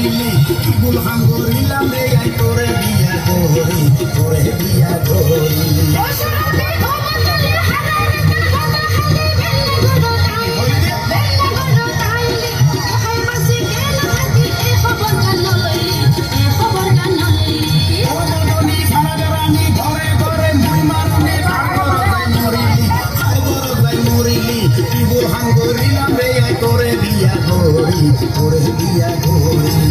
মরিলি ইগুল হাম করিলাম রে আই তোরে বিয়া করি তোরে বিয়া করি তোরে বিয়া করি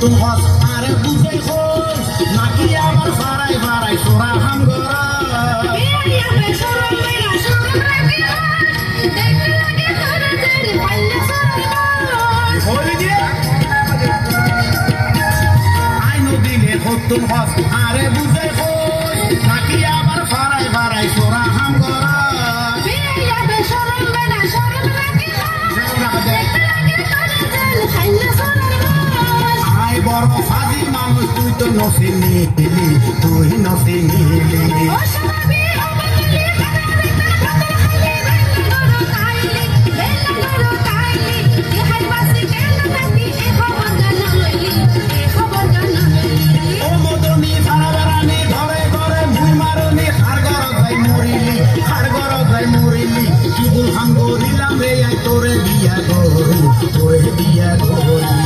তুম হস আরে বুঝে খোঁজ নাকি আবার ফারাই ফারাই সোরা হাম গরা আইনো দিলে তুম হস আরে বুঝে খোঁজ নাকি আবার ফারাই ফারাই সোরা হাম গরা বড় ফাজি মানুষ তুই তো নসিনি তুই নসিনি ও মদনী সারা বেড়ানি ঘরে ঘরে ভুই মারনি হাড় গরজ যাই মরিলি হাড় গরজ যাই মরিলি কি বল হাম করিলাম রে আই তোরে বিয়া করি তোরে বিয়া করি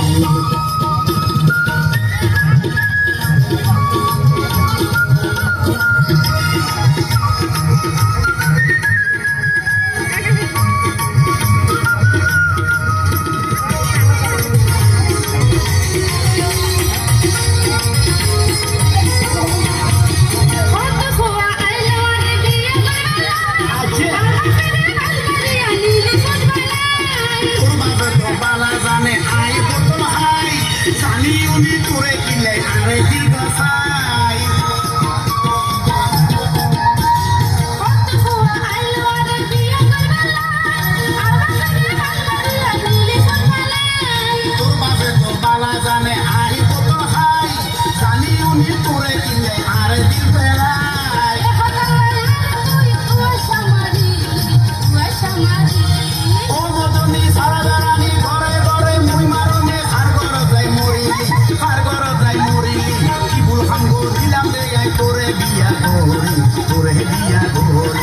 তোরে কিলে আরে দিল গসাই তোর বাপে তো বালা জানে আই কত হাই জানি উনি তোরে কিলে আরে দিল বেড়াই ও মদনী সারা বেড়ানি ঘরে ঘরে মুই মারনে হার ঘর যাই মরিলি হার ঘর যাই মরিলি কি ভুল হাম করিলাম রে আই তোরে বিয়া করি তোরে বিয়া করি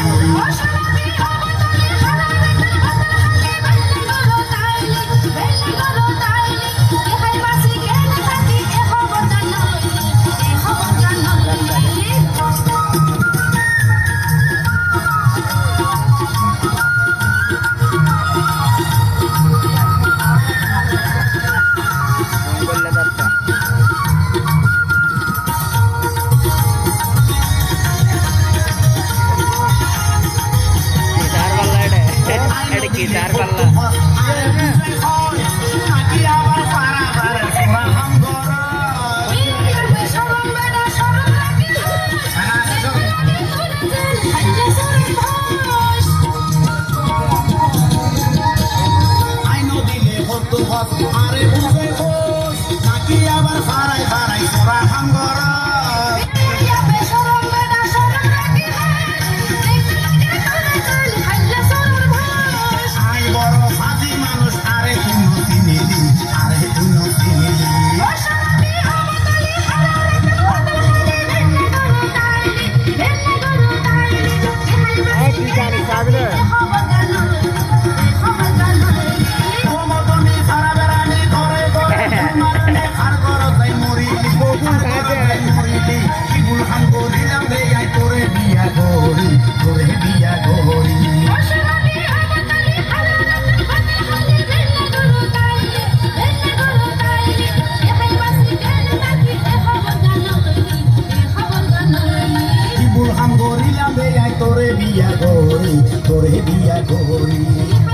गिटार वाला আরে বুঝে খোঁজ নাকি আবার ফারাই ফারাই সোরা হাম গরা তোরে বিয়া করি